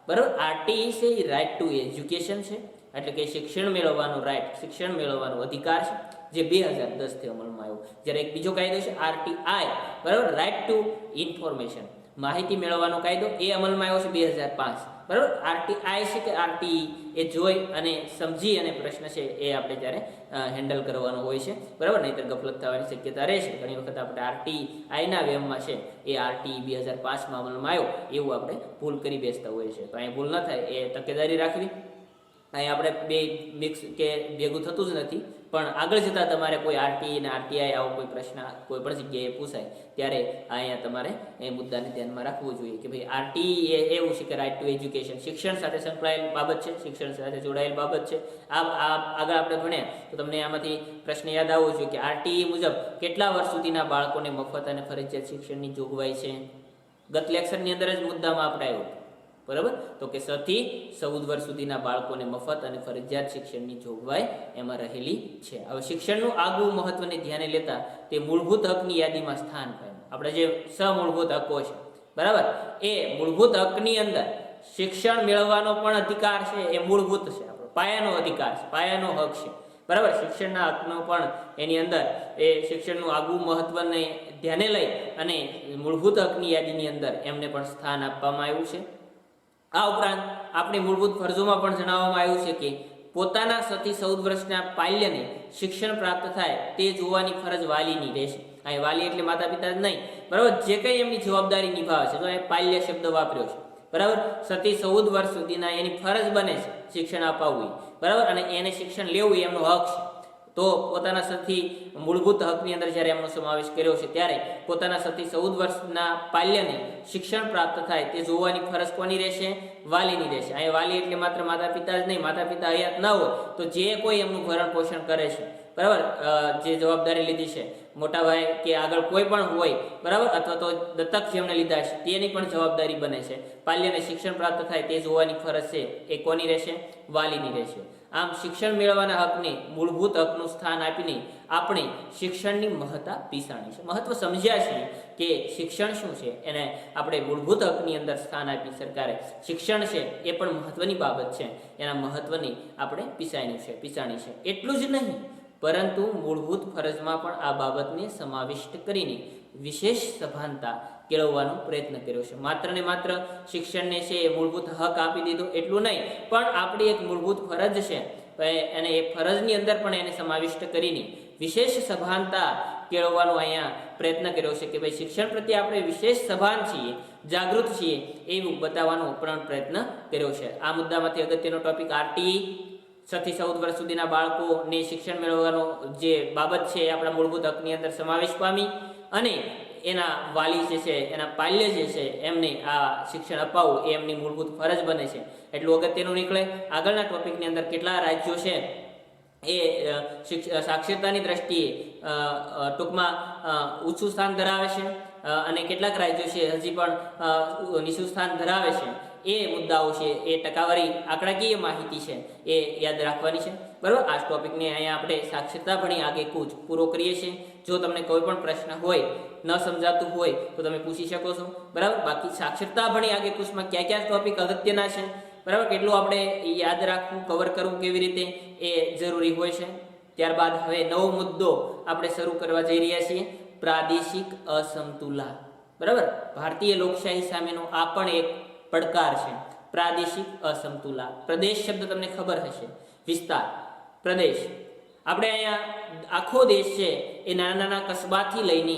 બરાબર. RTE છે એ રાઇટ ટુ એજ્યુકેશન છે, એટલે કે શિક્ષણ મેળવવાનો રાઇટ, શિક્ષણ મેળવવાનો અધિકાર છે, જે 2010થી અમલમાં આવ્યો. જ્યારે એક બીજો કાયદો છે RTI, બરાબર, રાઇટ ટુ ઇન્ફોર્મેશન, માહિતી મેળવવાનો કાયદો, એ અમલમાં આવ્યો છે 2005, બરાબર. RTI છે કે RTE એ જોઈ અને સમજી અને પ્રશ્ન છે એ આપણે ત્યારે હેન્ડલ કરવાનો હોય છે, બરાબર, નહીંતર ગફલત થવાની શક્યતા રહેશે. ઘણી વખત આપણે RTIના વેમમાં છે એ RTE 2005માં અમલમાં આવ્યો એવું આપણે ભૂલ કરી બેસતા હોઈએ છીએ. તો અહીં ભૂલ ન થાય એ તકેદારી રાખવી. અહીં આપણે બે મિક્સ કે ભેગું થતું જ નથી, પણ આગળ જતાં તમારે કોઈ RTE અને RTI આવો કોઈ પ્રશ્ન કોઈ પણ જગ્યાએ પૂછાય ત્યારે અહીંયા તમારે એ મુદ્દાને ધ્યાનમાં રાખવું જોઈએ કે ભાઈ RTE એ એવું છે કે રાઇટ ટુ એજ્યુકેશન, શિક્ષણ સાથે સંકળાયેલ બાબત છે, શિક્ષણ સાથે જોડાયેલ બાબત છે. આગળ આપણે ભણ્યા તો તમને આમાંથી પ્રશ્ન યાદ આવવો જોઈએ કે RTE મુજબ કેટલા વર્ષ સુધીના બાળકોને મફત અને ફરજિયાત શિક્ષણની જોગવાઈ છે. ગત લેક્ચરની અંદર જ મુદ્દામાં આપણે આવ્યો, બરાબર, તો કે 6 થી 14 વર્ષ સુધીના બાળકોને મફત અને ફરજિયાત શિક્ષણની જોગવાઈ એમાં રહેલી છે. હવે શિક્ષણનું આગવું મહત્વને ધ્યાને લેતા તે મૂળભૂત હકની યાદીમાં સ્થાન પામ્યું. આપણે જે મૂળભૂત હકો છે, બરાબર, એ મૂળભૂત હકની અંદર શિક્ષણ મેળવવાનો પણ અધિકાર છે, એ મૂળભૂત છે, આપણો પાયાનો અધિકાર છે, પાયાનો હક છે, બરાબર. શિક્ષણના હકનો પણ એની અંદર એ શિક્ષણનું આગવું મહત્વને ધ્યાને લઈ અને મૂળભૂત હકની યાદીની અંદર એમને પણ સ્થાન આપવામાં આવ્યું છે. આ ઉપરાંત આપણી મૂળભૂત ફરજોમાં પણ જણાવવામાં આવ્યું છે કે પોતાના 6 થી 14 વર્ષના પાલ્યને શિક્ષણ પ્રાપ્ત થાય તે જોવાની ફરજ વાલીની રહેશે. અહીં વાલી એટલે માતા પિતા જ નહીં, બરાબર, જે કંઈ એમની જવાબદારી નિભાવે છે, તો એ પાલ્ય શબ્દ વાપર્યો છે, બરાબર. 6 થી 14 વર્ષ સુધીના એની ફરજ બને છે શિક્ષણ અપાવવું, બરાબર, અને એને શિક્ષણ લેવું એમનો હક છે. તો પોતાના 6 થી મૂળભૂત હકની અંદર જ્યારે એમનો સમાવેશ કર્યો છે ત્યારે પોતાના 6 થી 14 વર્ષના પાલ્યને શિક્ષણ પ્રાપ્ત થાય તે જોવાની ફરજ કોની રહેશે? વાલીની રહેશે. અહીં વાલી એટલે માત્ર માતા પિતા જ નહીં, માતા પિતા હયાત ના હોય તો જે કોઈ એમનું ભરણ પોષણ કરે છે, બરાબર, જે જવાબદારી લીધી છે, મોટા ભાઈ કે આગળ કોઈ પણ હોય, બરાબર, અથવા તો દત્તક જેમણે લીધા છે તેની પણ જવાબદારી બને છે. પાલ્યને શિક્ષણ પ્રાપ્ત થાય તે જોવાની ફરજ છે એ કોની રહેશે? વાલીની રહેશે. આમ શિક્ષણ મેળવવાના હકને મૂળભૂત હકનું સ્થાન આપીને આપણે શિક્ષણની મહત્તા પીસાણી છે, મહત્વ સમજ્યા છીએ કે શિક્ષણ શું છે, એને આપણે મૂળભૂત હકની અંદર સ્થાન આપી સરકારે શિક્ષણ છે એ પણ મહત્વની બાબત છે, એના મહત્વની આપણે પીસાણી છે. એટલું જ નહીં પરંતુ મૂળભૂત ફરજમાં પણ આ બાબતને સમાવિષ્ટ કરીને વિશેષ સભાનતા કેળવવાનો પ્રયત્ન કર્યો છે. માત્ર ને માત્ર શિક્ષણને છે એ મૂળભૂત હક આપી દીધો એટલું નહીં, પણ આપણી એક મૂળભૂત ફરજ છે અને એ ફરજની અંદર પણ એને સમાવિષ્ટ કરીને વિશેષ સભાનતા કેળવવાનો અહીંયા પ્રયત્ન કર્યો છે કે ભાઈ શિક્ષણ પ્રત્યે આપણે વિશેષ સભાન છીએ, જાગૃત છીએ એવું બતાવવાનો પણ પ્રયત્ન કર્યો છે. આ મુદ્દામાંથી અગત્યનો ટોપિક આરટીઈ 6 થી 14 વર્ષ સુધીના બાળકોને શિક્ષણ મેળવવાનો જે બાબત છે એ આપણા મૂળભૂત હકની અંદર સમાવેશ પામી અને એના વાલી જે છે એના પાલ્ય જે છે એમને આ શિક્ષણ અપાવવું એ એમની મૂળભૂત ફરજ બને છે એટલું અગત્યનું નીકળે. આગળના ટોપિકની અંદર કેટલા રાજ્યો છે એ સાક્ષરતાની દ્રષ્ટિએ ટૂંકમાં ઊંચું સ્થાન ધરાવે છે અને કેટલાક રાજ્યો છે હજી પણ નીચું સ્થાન ધરાવે છે એ મુદ્દાઓ છે, એ ટકાવારી આંકડાકીય માહિતી છે એ યાદ રાખવાની છે. બરાબર, આ ટોપિકને અહીંયા આપણે સાક્ષરતા ભણી આગે કૂચ પૂરો કરીએ છીએ. જો તમને કોઈ પણ પ્રશ્ન હોય, ન સમજાતું હોય તો તમે પૂછી શકો છો. બરાબર, બાકી સાક્ષરતા ભણી આગે કૂચમાં કયા કયા ટોપિક અગત્યના છે, બરાબર, કેટલું આપણે યાદ રાખવું, કવર કરવું કેવી રીતે એ જરૂરી હોય છે. ત્યારબાદ હવે નવો મુદ્દો આપણે શરૂ કરવા જઈ રહ્યા છીએ, પ્રાદેશિક અસમતુલા. બરાબર, ભારતીય લોકશાહી સામેનો આ પણ એક પડકાર છે, પ્રાદેશિક અસમતુલા. પ્રદેશ શબ્દ તમને ખબર હશે, વિસ્તાર, પ્રદેશ. આપણે અહીંયા આખો દેશ છે એ નાના નાના કસ્બાથી લઈને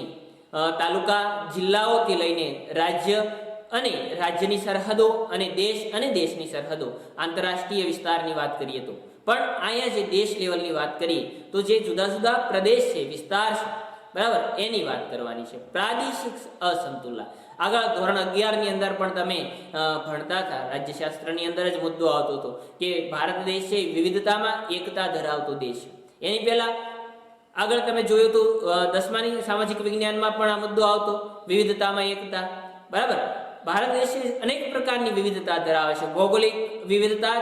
તાલુકા જિલ્લાઓથી લઈને રાજ્ય અને રાજ્યની સરહદો અને દેશની સરહદો આંતરરાષ્ટ્રીય વિસ્તારની વાત કરીએ તો, પણ અહીંયા જે દેશ લેવલની વાત કરીએ તો જે જુદા જુદા પ્રદેશ છે, વિસ્તાર છે, બરાબર, એની વાત કરવાની છે. પ્રાદેશિક અસમતુલા આગળ ધોરણ 11 ની અંદર પણ તમે ભણતા હતા, રાજ્યશાસ્ત્રની અંદર જ મુદ્દો આવતો હતો કે ભારત દેશ છે વિવિધતામાં એકતા ધરાવતો દેશ છે. એની પહેલા આગળ તમે જોયું તો 10માની સામાજિક વિજ્ઞાનમાં પણ આ મુદ્દો આવતો, વિવિધતામાં એકતા. બરાબર, ભારત દેશ અનેક પ્રકારની વિવિધતા ધરાવે છે, ભૌગોલિક વિવિધતા,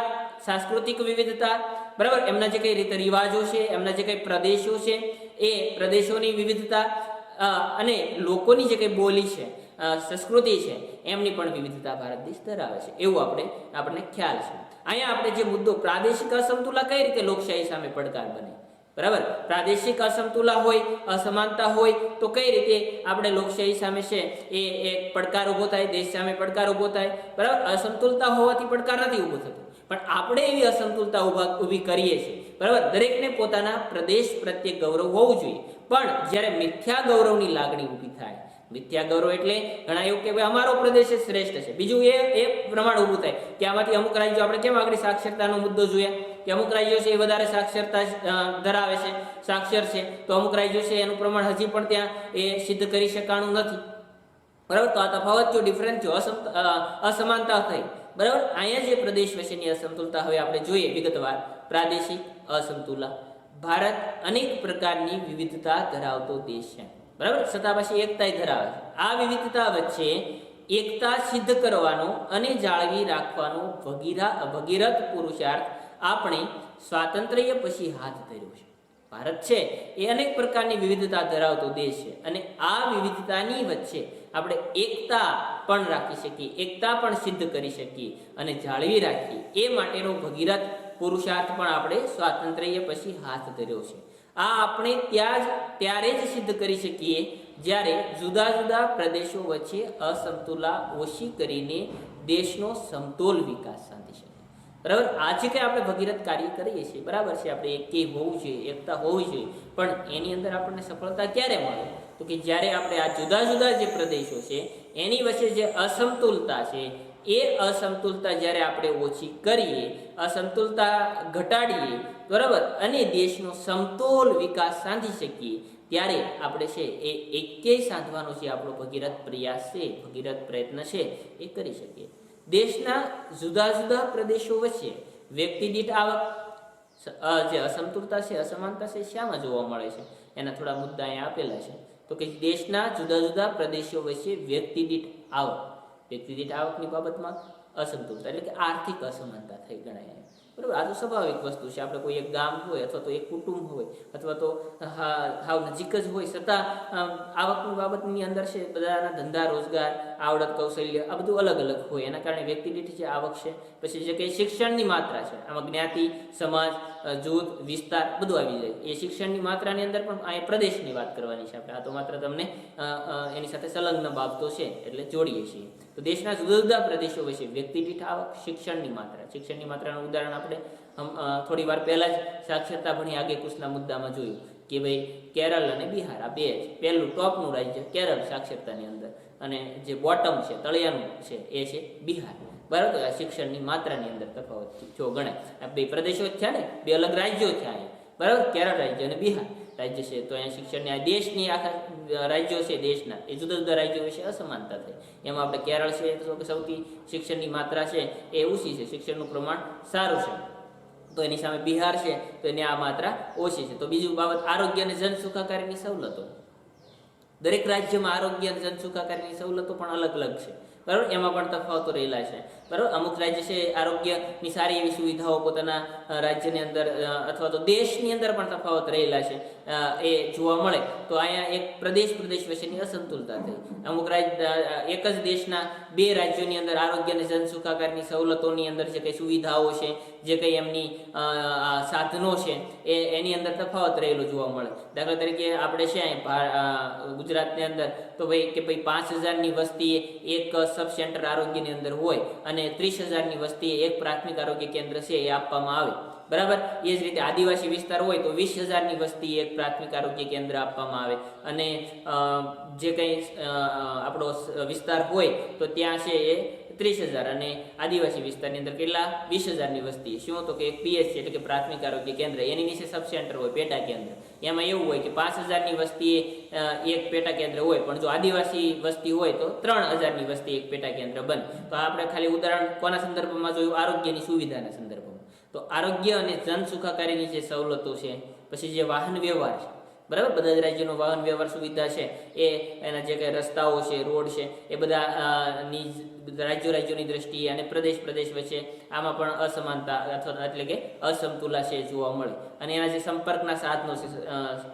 સાંસ્કૃતિક વિવિધતા, બરાબર, એમના જે કંઈ રીત રિવાજો છે, એમના જે કંઈ પ્રદેશો છે એ પ્રદેશોની વિવિધતા અને લોકોની જે કંઈ બોલી છે, સંસ્કૃતિ છે, એમની પણ વિવિધતા ભારત દેશ ધરાવે છે એવું આપણને ખ્યાલ છે. અહીંયા આપણે જે મુદ્દો પ્રાદેશિક અસમતુલા કઈ રીતે લોકશાહી સામે પડકાર બને, બરાબર, પ્રાદેશિક અસમતુલા હોય, અસમાનતા હોય તો કઈ રીતે આપણે લોકશાહી સામે છે એ એક પડકાર ઊભો થાય, દેશ સામે પડકાર ઊભો થાય. બરાબર, અસમતુલતા હોવાથી પડકાર નથી ઊભો થતો, પણ આપણે એવી અસમતુલતા ઊભી કરીએ છીએ. બરાબર, દરેકને પોતાના પ્રદેશ પ્રત્યે ગૌરવ હોવું જોઈએ, પણ જ્યારે મિથ્યા ગૌરવની લાગણી ઊભી થાય, મિથ્યા ગૌરવ એટલે ઘણા એવું કે ભાઈ અમારો પ્રદેશ જ શ્રેષ્ઠ છે, બીજું એ પ્રમાણ ઊભું થાય કે આમાંથી અમુક રાજ્યો, આપણે કેમ આગળ સાક્ષરતાનો મુદ્દો જોયા કે અમુક રાજ્યો છે એ વધારે સાક્ષરતા ધરાવે છે, સાક્ષર છે, તો અમુક રાજ્યો છે એનું પ્રમાણ હજી પણ ત્યાં એ સિદ્ધ કરી શકાણું નથી. બરાબર, તો આ તફાવત જો ડિફરન્સ જો અસમાનતા થઈ. બરાબર, અહીંયા જે પ્રદેશ વિશેની અસમતુલતા હવે આપણે જોઈએ વિગતવાર, પ્રાદેશિક અસમતુલા. ભારત અનેક પ્રકારની વિવિધતા ધરાવતો દેશ છે, બરાબર, છતાં પછી એકતા ધરાવે છે. આ વિવિધતા વચ્ચે એકતા સિદ્ધ કરવાનો અને જાળવી રાખવાનો ભગીરથ પુરુષાર્થ આપણે સ્વાતંત્ર્ય પછી હાથ ધર્યો છે. ભારત છે એ અનેક પ્રકારની વિવિધતા ધરાવતો દેશ છે અને આ વિવિધતાની વચ્ચે આપણે એકતા પણ રાખી શકીએ, એકતા પણ સિદ્ધ કરી શકીએ અને જાળવી રાખીએ એ માટેનો ભગીરથ પુરુષાર્થ પણ આપણે સ્વાતંત્ર્ય પછી હાથ ધર્યો છે. આ આપણે ત્યારે જ સિદ્ધ કરી શકીએ જ્યારે જુદા જુદા પ્રદેશો વચ્ચે અસમતુલા ઓછી કરીને દેશનો સમતોલ વિકાસ સાધી શકે. બરાબર, આજે કે આપણે ભગીરથ કાર્ય કરીએ છીએ, બરાબર છે, આપણે એકી હોવું જોઈએ, એકતા હોવી જોઈએ, પણ એની અંદર આપણને સફળતા ક્યારે મળે તો કે જ્યારે આપણે આ જુદા જુદા જે પ્રદેશો છે એની વચ્ચે જે અસમતુલતા છે એ અસમતુલતા જ્યારે આપણે ઓછી કરીએ, અસમતુલતા ઘટાડીએ, બરાબર, અને દેશનો સમતોલ વિકાસ સાધી શકીએ ત્યારે આપણે છે એ એકેય સાધવાનો જે આપણો ભગીરથ પ્રયાસ છે, ભગીરથ પ્રયત્ન છે એ કરી શકીએ. દેશના જુદા જુદા પ્રદેશો વચ્ચે વ્યક્તિ દીઠ આવક જે અસમતુલતા છે, અસમાનતા છે, શામાં જોવા મળે છે એના થોડા મુદ્દા અહીંયા આપેલા છે. તો કે દેશના જુદા જુદા પ્રદેશો વચ્ચે વ્યક્તિ દીઠ આવકની બાબતમાં અસમતુલતા એટલે કે આર્થિક અસમાનતા થઈ ગણાય. બરાબર, આ તો સ્વાભાવિક વસ્તુ છે. આપણે કોઈ એક ગામ હોય અથવા તો એક કુટુંબ હોય અથવા તો હાવ નજીક જ હોય, છતાં આવકની બાબતની અંદર છે બધાના ધંધા, રોજગાર, આવડત, કૌશલ્ય આ બધું અલગ અલગ હોય. એના કારણે વ્યક્તિ દીઠ જે આવક છે, પછી જે કંઈ શિક્ષણની માત્રા છે, આમાં જ્ઞાતિ, સમાજ, જૂથ, વિસ્તાર બધું આવી જાય. એ શિક્ષણની માત્રાની અંદર પણ અહીંયા પ્રદેશની વાત કરવાની છે આપણે. આ તો માત્ર તમને એની સાથે સંલગ્ન બાબતો છે એટલે જોડીએ છીએ. તો દેશના જુદા જુદા પ્રદેશો વિશે વ્યક્તિ દીઠ આવક, શિક્ષણની માત્રાનું ઉદાહરણ આપણે થોડી વાર પહેલા જ સાક્ષરતા ભણી આગે કુશના મુદ્દામાં જોયું કે ભાઈ કેરળ અને બિહાર આ બે છે. પહેલું ટોપનું રાજ્ય કેરળ સાક્ષરતાની અંદર, અને જે બોટમ છે તળિયાનું છે એ છે બિહાર. બરાબર, આ શિક્ષણની માત્રાની અંદર તફાવત જો ગણાય. આ બે પ્રદેશો થયા ને, બે અલગ રાજ્યો થયા અહીંયા. બરાબર, કેરળ રાજ્ય અને બિહાર રાજ્ય છે. તો અહીંયા શિક્ષણની આ દેશની આખા રાજ્યો છે દેશના, એ જુદા જુદા રાજ્યો વિશે અસમાનતા થઈ. એમાં આપણે કેરળ છે તો સૌથી શિક્ષણની માત્રા છે એ ઊંચી છે, શિક્ષણનું પ્રમાણ સારું છે. તો એની સામે બિહાર છે તો એની આ માત્રા ઓછી છે. તો બીજું બાબત આરોગ્ય અને જન સુખાકારીની સવલતો. દરેક રાજ્યમાં આરોગ્ય અને જન સુખાકારીની સવલતો પણ અલગ અલગ છે. બરાબર, એમાં પણ તફાવતો રહેલા છે. બરાબર, અમુક રાજ્ય છે આરોગ્યની સારી એવી સુવિધાઓ પોતાના રાજ્યની અંદર અથવા તો દેશની અંદર પણ તફાવત રહેલા છે એ જોવા મળે. તો અહીંયા એક પ્રદેશ વચ્ચેની અસંતુલતા થઈ. અમુક રાજ્ય એક જ દેશના બે રાજ્યોની અંદર આરોગ્ય અને જન સુખાકારીની સવલતોની અંદર જે કંઈ સુવિધાઓ છે, જે કંઈ એમની સાધનો છે એની અંદર તફાવત રહેલો જોવા મળે. દાખલા તરીકે આપણે છે અહીં ગુજરાતની અંદર તો ભાઈ કે ભાઈ 5000ની વસ્તીએ એક સબ સેન્ટર આરોગ્યની અંદર હોય અને 30,000ની વસ્તીએ એક પ્રાથમિક આરોગ્ય કેન્દ્ર છે એ આપવામાં આવે. બરાબર, એ જ રીતે આદિવાસી વિસ્તાર હોય તો 20,000ની વસ્તીએ એક પ્રાથમિક આરોગ્ય કેન્દ્ર આપવામાં આવે. અને જે કંઈ આપણો વિસ્તાર હોય તો ત્યાં છે એ 30,000, અને આદિવાસી વિસ્તારની અંદર કેટલા 20,000ની વસ્તી. શું તો કે એક પીએચસી એટલે કે પ્રાથમિક આરોગ્ય કેન્દ્ર, એની નીચે સબ સેન્ટર હોય પેટા કેન્દ્ર. એમાં એવું હોય કે 5,000ની વસ્તીએ એક પેટા કેન્દ્ર હોય, પણ જો આદિવાસી વસ્તી હોય તો 3,000ની વસ્તી એક પેટા કેન્દ્ર બને. તો આપણે ખાલી ઉદાહરણ કોના સંદર્ભમાં જોયું? આરોગ્યની સુવિધાના સંદર્ભમાં. તો આરોગ્ય અને જન સુખાકારીની જે સવલતો છે, પછી જે વાહન વ્યવહાર છે, બરાબર, બધા જ રાજ્યનો વાહન વ્યવહાર સુવિધા છે એ એના જે કંઈ રસ્તાઓ છે, રોડ છે, એ બધા ની રાજ્યોની દ્રષ્ટિએ અને પ્રદેશ વચ્ચે આમાં પણ અસમાનતા અથવા એટલે કે અસમતુલા છે જોવા મળે. અને એના જે સંપર્કના સાધનો છે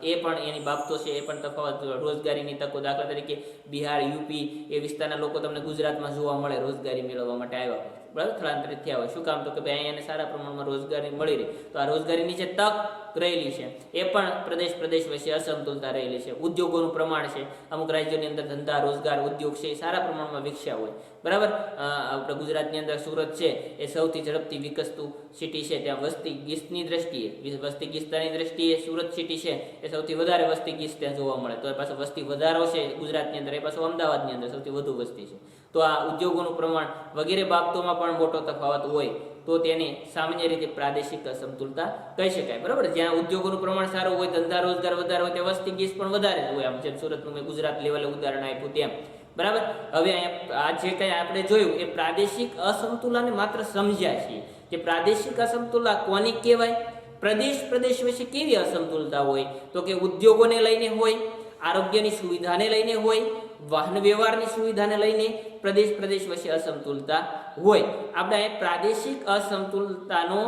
એ પણ એની બાબતો છે એ પણ તફાવત. રોજગારીની તકો, દાખલા તરીકે બિહાર, યુપી એ વિસ્તારના લોકો તમને ગુજરાતમાં જોવા મળે રોજગારી મેળવવા માટે આવ્યા હોય. બરાબર, સ્થળાંતરિત થયા હોય. શું કામ? તો કે ભાઈ અહીંયા સારા પ્રમાણમાં રોજગારી મળી રહે. તો આ રોજગારીની જે તક રહેલી છે એ પણ પ્રદેશ વચ્ચે અસમતુલતા રહેલી છે. ઉદ્યોગોનું પ્રમાણ છે, અમુક રાજ્યોની અંદર ધંધા, રોજગાર, ઉદ્યોગ છે એ સારા પ્રમાણમાં વિકસ્યા હોય. બરાબર, આપણે ગુજરાતની અંદર સુરત છે એ સૌથી ઝડપથી વિકસતું સિટી છે. ત્યાં વસ્તી ગીસ્તની દ્રષ્ટિએ, વસ્તી ગીસ્તાની દ્રષ્ટિએ સુરત સિટી છે એ સૌથી વધારે વસ્તી ગીસ્ત ત્યાં જોવા મળે. તો એ પાછો વસ્તી વધારો છે ગુજરાતની અંદર, એ પાછો અમદાવાદની અંદર સૌથી વધુ વસ્તી છે. તો આ ઉદ્યોગોનું પ્રમાણ વગેરે બાબતોમાં પણ મોટો તફાવત હોય તો તેને સામાન્ય રીતે પ્રાદેશિક અસમતુલતા કહી શકાય. બરાબર, જ્યાં ઉદ્યોગોનું પ્રમાણ સારું હોય, ધંધા રોજગાર વધારે હોય, ત્યાં વસ્તી ગીસ પણ વધારે હોય. આમ જેમ સુરતનું મેં ગુજરાત લેવલે ઉદાહરણ આપ્યું તેમ. બરાબર, હવે અહીંયા આ જે કંઈ આપણે જોયું એ પ્રાદેશિક અસમતુલાને માત્ર સમજ્યા છીએ કે પ્રાદેશિક અસમતુલા કોને કહેવાય. પ્રદેશ વચ્ચે કેવી અસમતુલતા હોય? તો કે ઉદ્યોગોને લઈને હોય, આરોગ્યની સુવિધાને લઈને હોય, વાહન વ્યવહારની સુવિધાને લઈને પ્રદેશ વચ્ચે અસમતુલતા હોય. આપણે અહીં પ્રાદેશિક અસમતુલતાનો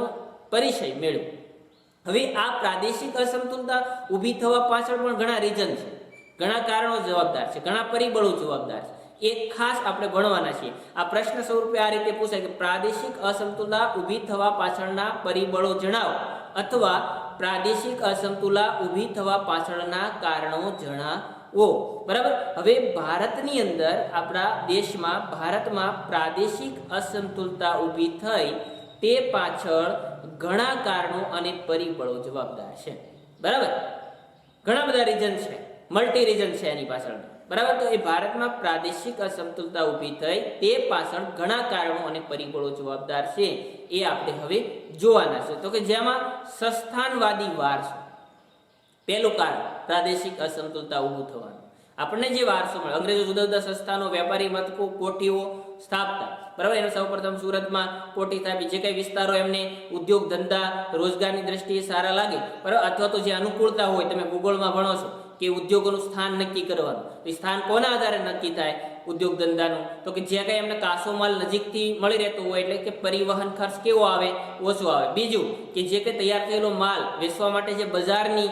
પરિચય મેળવ્યો. હવે આ પ્રાદેશિક અસમતુલતા ઊભી થવા પાછળ પણ ઘણા રીઝન છે, ઘણા કારણો જવાબદાર છે, ઘણા પરિબળો જવાબદાર છે. એક ખાસ આપણે ગણવાના છીએ. આ પ્રશ્ન સ્વરૂપે આ રીતે પૂછાય કે પ્રાદેશિક અસમતુલા ઊભી થવા પાછળના પરિબળો જણાવો, અથવા પ્રાદેશિક અસમતુલા ઊભી થવા પાછળના કારણો જણાવો. બરાબર, હવે ભારતની અંદર, આપણા દેશમાં, ભારતમાં પ્રાદેશિક અસમતુલતા ઊભી થઈ તે પાછળ ઘણા કારણો અને પરિબળો જવાબદાર છે. બરાબર, ઘણા બધા રીઝન છે, મલ્ટી રીઝન છે એની પાછળ. બરાબર, તો એ ભારતમાં પ્રાદેશિક અસમતુલતા ઊભી થઈ તે પાછળ ઘણા કારણો અને પરિબળો જવાબદાર છે એ આપણે હવે જોવાના છે. તો કે જેમાં સંસ્થાનવાદી વારસો પહેલું કારણ પ્રાદેશિક અસમતુલતા ઊભું થવાનું. આપણને જે વારસો મળે, અંગ્રેજો જુદા જુદા સંસ્થાનો, વેપારી મથકો, કોઠીઓ સ્થાપતા. બરાબર, એને સૌપ્રથમ સુરતમાં કોઠી સ્થાપી. જે કંઈ વિસ્તારો એમને ઉદ્યોગ, ધંધા, રોજગારની દ્રષ્ટિએ સારા લાગે, બરાબર, અથવા તો જે અનુકૂળતા હોય, તમે ભૂગોળમાં ભણો છો કે ઉદ્યોગોનું સ્થાન નક્કી કરવાનું. એ સ્થાન કોના આધારે નક્કી થાય? ઉદ્યોગ ધંધાનું. તો કે જે કંઈ એમને કાચો માલ નજીકથી મળી રહેતો હોય એટલે કે પરિવહન ખર્ચ કેવો આવે? ઓછો આવે. બીજું કે જે કંઈ તૈયાર થયેલો માલ વેચવા માટે જે બજારની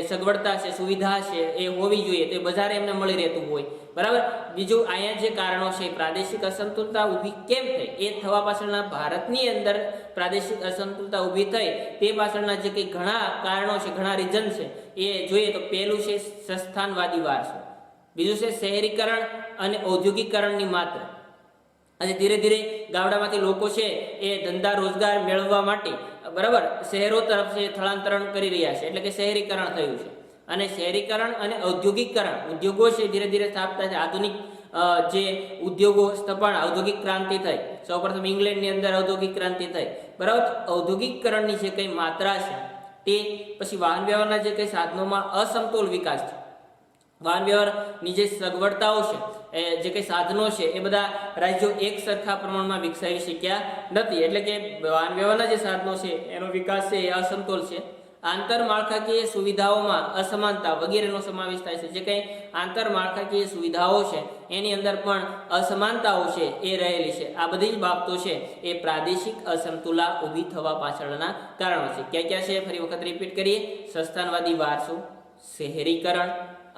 સગવડતા છે, સુવિધા છે એ હોવી જોઈએ, તો એ બજાર એમને મળી રહેતું હોય. બરાબર, બીજું અહીંયા જે કારણો છે, પ્રાદેશિક અસમતુલતા ઊભી કેમ થઈ એ થવા પાછળના, ભારતની અંદર પ્રાદેશિક અસમતુલતા ઊભી થઈ તે પાછળના જે કંઈ ઘણા કારણો છે, ઘણા રીઝન છે એ જોઈએ તો પહેલું છે સંસ્થાનવાદી વારસો, બીજું છે શહેરીકરણ અને ઔદ્યોગિકરણની માત્રા. અને ધીરે ધીરે ગામડામાંથી લોકો છે એ ધંધા રોજગાર મેળવવા માટે, બરાબર, શહેરો તરફ છે સ્થળાંતરણ કરી રહ્યા છે, એટલે કે શહેરીકરણ થયું છે. અને શહેરીકરણ અને ઔદ્યોગિકરણ, ઉદ્યોગો છે ધીરે ધીરે સ્થાપતા છે, આધુનિક જે ઉદ્યોગો સ્થાપન, ઔદ્યોગિક ક્રાંતિ થઈ, સૌપ્રથમ ઇંગ્લેન્ડની અંદર ઔદ્યોગિક ક્રાંતિ થઈ, બરાબર. ઔદ્યોગિકરણની જે કંઈ માત્રા છે તે, પછી વાહન વ્યવહારના જે કંઈ સાધનોમાં અસમતોલ વિકાસ છે, વાહન વ્યવહારની જે સગવડતાઓ છે, જે કંઈ સાધનો છે એ બધા રાજ્યો એક સરખા પ્રમાણમાં વિકસાવી શક્યા નથી, એટલે કે વાહન વ્યવહારના જે સાધનો છે એનો વિકાસ છે એ અસમતોલ છે. આંતરમાળખાકીય સુવિધાઓમાં અસમાનતા વગેરેનો સમાવેશ થાય છે. જે કંઈ આંતરમાળખાકીય સુવિધાઓ છે એની અંદર પણ અસમાનતાઓ છે એ રહેલી છે. આ બધી જ બાબતો છે એ પ્રાદેશિક અસમતુલા ઊભી થવા પાછળના કારણો છે. ક્યાં ક્યાં છે ફરી વખત રિપીટ કરીએ. સંસ્થાનવાદી વારસો, શહેરીકરણ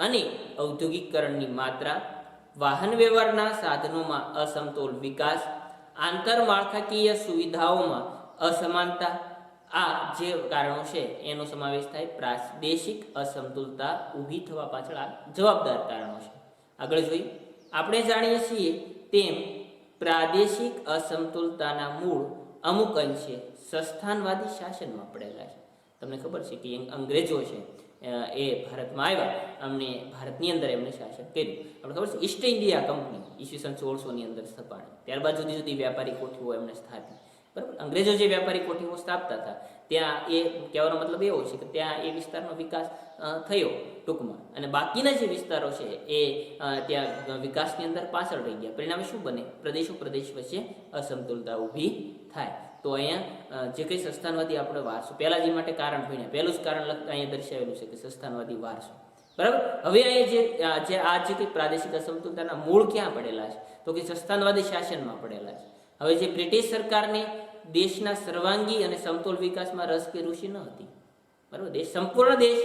અને ઔદ્યોગિકરણની માત્રા, વાહન વ્યવહારના સાધનોમાં અસમતોલ વિકાસ, આંતરમાળખાકીય સુવિધાઓમાં અસમાનતા, આ જે કારણો છે એનો સમાવેશ થાય. પ્રાદેશિક અસમતુલતા ઊભી થવા પાછળ આ જવાબદાર કારણો છે. આગળ જોઈએ. આપણે જાણીએ છીએ તેમ પ્રાદેશિક અસમતુલતાના મૂળ અમુક અંશે સંસ્થાનવાદી શાસનમાં પડેલા છે. તમને ખબર છે કે અંગ્રેજો છે એ ભારતમાં આવ્યા, અમને ભારતની અંદર એમને શાસન કર્યું. આપણે ખબર છે ઈસ્ટ ઇન્ડિયા કંપની ઈસવીસન 1600ની અંદર સ્થપાણી, ત્યારબાદ જુદી જુદી વ્યાપારી કોઠીઓ એમને સ્થાપી, બરાબર. અંગ્રેજો જે વ્યાપારી કોઠીઓ સ્થાપતા હતા ત્યાં એ કહેવાનો મતલબ એવો છે કે ત્યાં એ વિસ્તારનો વિકાસ થયો ટૂંકમાં, અને બાકીના જે વિસ્તારો છે એ ત્યાં વિકાસની અંદર પાછળ રહી ગયા. પરિણામે શું બને? પ્રદેશો પ્રદેશ વચ્ચે અસમતુલતા ઊભી થાય. તો અહીંયા જે કંઈ સંસ્થાનવાદી આપણે વારસો, પહેલા જે માટે કારણ ભણ્યા, પહેલું જ કારણ અહીંયા દર્શાવેલું છે કે સંસ્થાનવાદી વારસો, બરાબર. હવે અહીંયા જે કંઈ પ્રાદેશિક અસમતુલતાના મૂળ ક્યાં પડેલા છે તો કે સંસ્થાનવાદી શાસનમાં પડેલા છે. હવે જે બ્રિટિશ સરકારને દેશના સર્વાંગી અને સમતોલ વિકાસમાં રસ કે રુચિ ન હતી, બરાબર. સંપૂર્ણ દેશ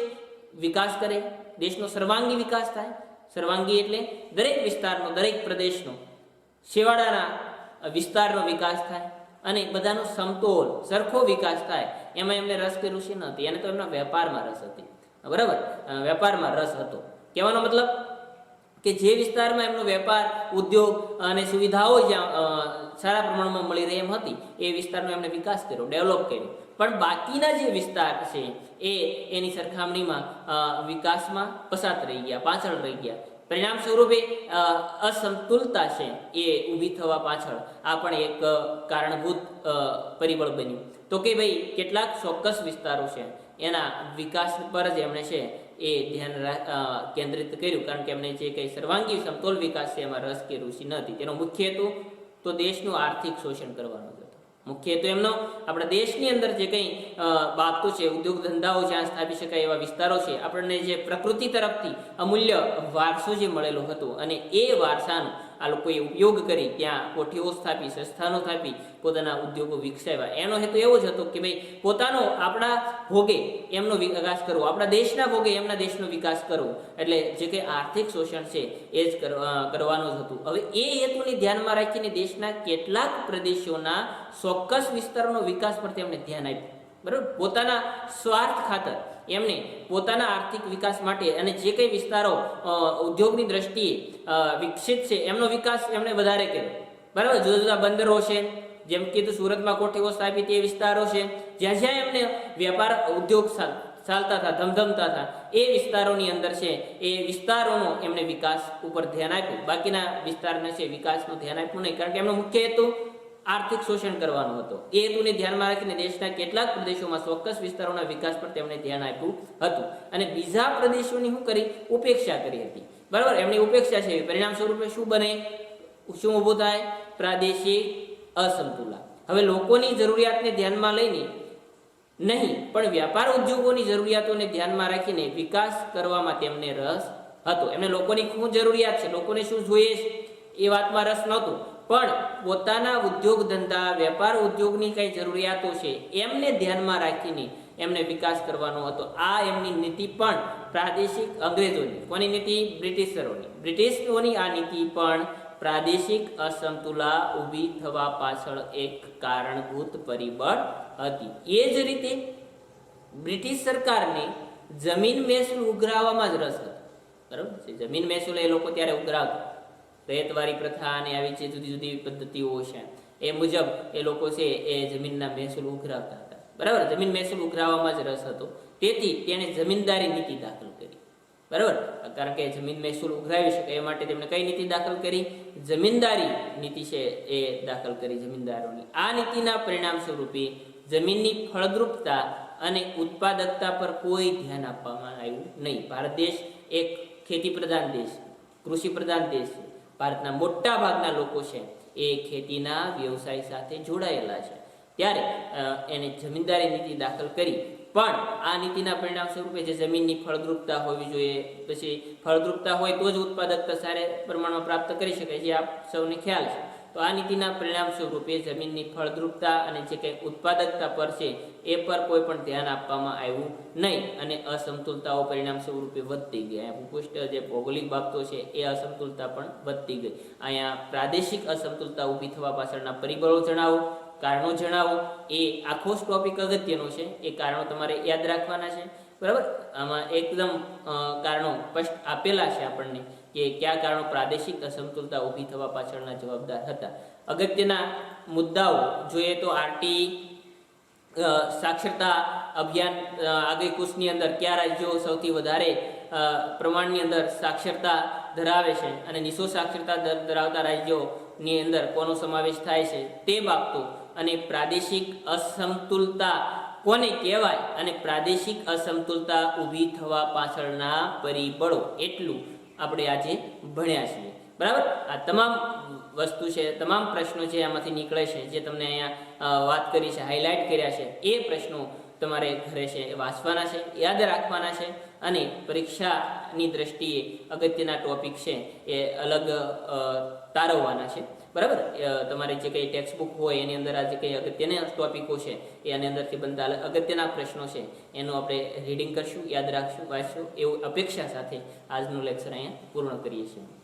વિકાસ કરે, દેશનો સર્વાંગી વિકાસ થાય. સર્વાંગી એટલે દરેક વિસ્તારનો, દરેક પ્રદેશનો, છેવાડાના વિસ્તારનો વિકાસ થાય અને બધાનો સમતોલ સરખો વિકાસ થાય, એમાં એમને રસ કે રુચિ ન હતી. એને તો એમના વેપારમાં રસ હતી, બરાબર. વેપારમાં રસ હતો. કહેવાનો મતલબ કે જે વિસ્તારમાં એમનો વેપાર, ઉદ્યોગ અને સુવિધાઓ જ્યાં સારા પ્રમાણમાં મળી રહી એમ હતી, એ વિસ્તારનો એમણે વિકાસ કર્યો, ડેવલપ કર્યો. પણ બાકીના જે વિસ્તાર છે એ એની સરખામણીમાં વિકાસમાં પછાત રહી ગયા, પાછળ રહી ગયા. પરિણામ સ્વરૂપે અસમતુલતા છે એ ઊભી થવા પાછળ આ પણ એક કારણભૂત પરિબળ બન્યું. તો કે ભાઈ કેટલાક ચોક્કસ વિસ્તારો છે એના વિકાસ પર જ એમણે છે એ ધ્યાન કેન્દ્રિત કર્યું, કારણ કે એમને જે કંઈ સર્વાંગી સમતોલ વિકાસ છે એમાં રસ કે રુચિ ન હતી. તેનો મુખ્ય હેતુ તો દેશનું આર્થિક શોષણ કરવાનો હતો. મુખ્ય હેતુ એમનો આપણા દેશની અંદર જે કંઈ બાબતો છે, ઉદ્યોગ ધંધાઓ જ્યાં સ્થાપી શકાય એવા વિસ્તારો છે, આપણને જે પ્રકૃતિ તરફથી અમૂલ્ય વારસો જે મળેલો હતો અને એ વારસાનો આ લોકોએ ઉપયોગ કરી ત્યાં કોઠીઓ સ્થાપી, સંસ્થાનો સ્થાપી, પોતાના ઉદ્યોગો વિકસાવ્યા. એનો હેતુ એવો જ હતો કે ભાઈ પોતાનો આપણા ભોગે એમનો વિકાસ કરવો, આપણા દેશના ભોગે એમના દેશનો વિકાસ કરવો. એટલે જે કંઈ આર્થિક શોષણ છે એ જ કરવાનું જ હતું. હવે એ હેતુને ધ્યાનમાં રાખીને દેશના કેટલાક પ્રદેશોના ચોક્કસ વિસ્તારોનો વિકાસ પર તેમણે ધ્યાન આપ્યું, બરાબર. પોતાના સ્વાર્થ ખાતર એમને પોતાના આર્થિક વિકાસ માટે અને જે કંઈ વિસ્તારો ઉદ્યોગની દ્રષ્ટિએ વિકસિત છે એમનો વિકાસ એમણે વધારે કર્યો, બરાબર. જુદા જુદા બંદરો છે, જેમ કીધું સુરતમાં કોઠીઓ સ્થાપી, તે વિસ્તારો છે જ્યાં જ્યાં એમને વેપાર ઉદ્યોગ ચાલતા હતા, ધમધમતા હતા, એ વિસ્તારોની અંદર છે એ વિસ્તારોનો એમણે વિકાસ ઉપર ધ્યાન આપ્યું. બાકીના વિસ્તારને છે વિકાસનું ધ્યાન આપ્યું નહીં, કારણ કે એમનો મુખ્ય હેતુ આર્થિક શોષણ કરવાનો હતો. એ હેતુને ધ્યાનમાં રાખીને દેશના કેટલાક પ્રદેશોમાં ચોક્કસ વિસ્તારોના વિકાસ પર તેમણે ધ્યાન આપ્યું હતું અને બીજા પ્રદેશોની શું કરી? ઉપેક્ષા કરી હતી, બરાબર. એમની ઉપેક્ષા છે, પરિણામ સ્વરૂપે શું બને? શું ઊભું થાય? પ્રાદેશિક અસમતુલા. હવે લોકોની જરૂરિયાતને ધ્યાનમાં લઈને નહીં, પણ વ્યાપાર ઉદ્યોગોની જરૂરિયાતોને ધ્યાનમાં રાખીને વિકાસ કરવામાં તેમને રસ હતો. એમને લોકોની શું જરૂરિયાત છે, લોકોને શું જોઈએ છે એ વાતમાં રસ નહોતો, પણ પોતાના ઉદ્યોગ ધંધા, વેપાર ઉદ્યોગની કઈ જરૂરિયાતો છે એમને ધ્યાનમાં રાખીને એમને વિકાસ કરવાનો હતો. આ એમની નીતિ પણ પ્રાદેશિક, અંગ્રેજોની, કોની નીતિ? બ્રિટિશરોની. બ્રિટિશોની આ નીતિ પણ પ્રાદેશિક અસમતુલા ઊભી થવા પાછળ એક કારણભૂત પરિબળ હતી. એ જ રીતે બ્રિટિશ સરકારને જમીન મહેસૂલ ઉઘરાવવામાં જ રસ હતો, બરાબર છે. જમીન મહેસૂલ એ લોકો ત્યારે ઉઘરાવતા, રેતવારી પ્રથા અને આવી જે જુદી જુદી પદ્ધતિઓ છે એ મુજબ એ લોકો છે એ જમીનના મહેસૂલ ઉઘરાવતા હતા, બરાબર. જમીન મહેસૂલ ઉઘરાવવામાં જ રસ હતો. તેથી તેણે જમીનદારી નીતિ દાખલ કરી, બરાબર, કારણ કે જમીન મહેસૂલ ઉઘરાવી શકે એ માટે તેમણે કઈ નીતિ દાખલ કરી? જમીનદારી નીતિ છે એ દાખલ કરી જમીનદારોની. આ નીતિના પરિણામ સ્વરૂપે જમીનની ફળદ્રુપતા અને ઉત્પાદકતા પર કોઈ ધ્યાન આપવામાં આવ્યું નહીં. ભારત દેશ એક ખેતી પ્રધાન દેશ, કૃષિ પ્રધાન દેશ છે. ભારતના મોટા ભાગના લોકો છે એ ખેતીના વ્યવસાય સાથે જોડાયેલા છે. ત્યારે એને જમીનદારી નીતિ દાખલ કરી, પણ આ નીતિના પરિણામ સ્વરૂપે જે જમીનની ફળદ્રુપતા હોવી જોઈએ, પછી ફળદ્રુપતા હોય તો જ ઉત્પાદકતા સારા પ્રમાણમાં પ્રાપ્ત કરી શકાય, જે આપ સૌને ખ્યાલ છે. તો આ નીતિના પરિણામ સ્વરૂપે જમીનની ફળદ્રુપતા અને જે કંઈ ઉત્પાદકતા પર છે એ પર કોઈ પણ ધ્યાન આપવામાં આવ્યું નહીં, અને અસમતુલતાઓ પરિણામ સ્વરૂપે વધતી ગઈ. ભૂપૃષ્ઠ જે ભૌગોલિક બાબતો છે એ અસમતુલતા પણ વધતી ગઈ. અહીંયા પ્રાદેશિક અસમતુલતા ઊભી થવા પાછળના પરિબળો જણાવો, કારણો જણાવો. એ આખો ટોપિક અગત્યનો છે, એ કારણો તમારે યાદ રાખવાના છે, બરાબર. આમાં એકદમ કારણો સ્પષ્ટ આપેલા છે આપણને કે કયા કારણો પ્રાદેશિક અસમતુલતા ઊભી થવા પાછળના જવાબદાર હતા. અગત્યના મુદ્દાઓ જોઈએ તો આરટી સાક્ષરતા અભિયાન આગળ કુશની અંદર કયા રાજ્યો સૌથી વધારે પ્રમાણની અંદર સાક્ષરતા ધરાવે છે અને નિશો સાક્ષરતા દર ધરાવતા રાજ્યોની અંદર કોનો સમાવેશ થાય છે તે બાબતો, અને પ્રાદેશિક અસમતુલતા કોને કહેવાય અને પ્રાદેશિક અસમતુલતા ઊભી થવા પાછળના પરિબળો, એટલું આપણે આજે ભણ્યા છીએ, બરાબર. આ તમામ વસ્તુ છે, તમામ પ્રશ્નો છે આમાંથી નીકળે છે, જે તમને અહીંયા વાત કરી છે, હાઇલાઇટ કર્યા છે, એ પ્રશ્નો તમારે ઘરે છે વાંચવાના છે, યાદ રાખવાના છે, અને પરીક્ષાની દ્રષ્ટિએ અગત્યના ટોપિક છે એ અલગ તારવવાના છે, બરાબર. તમારે જે કંઈ ટેક્સ્ટ બુક હોય એની અંદર આ જે કંઈ અગત્યના ટોપિકો છે એ આની અંદરથી બનતા અગત્યના પ્રશ્નો છે એનું આપણે રીડિંગ કરશું, યાદ રાખશું, વાંચશું, એવું અપેક્ષા સાથે આજનું લેક્ચર અહીંયા પૂર્ણ કરીએ છીએ.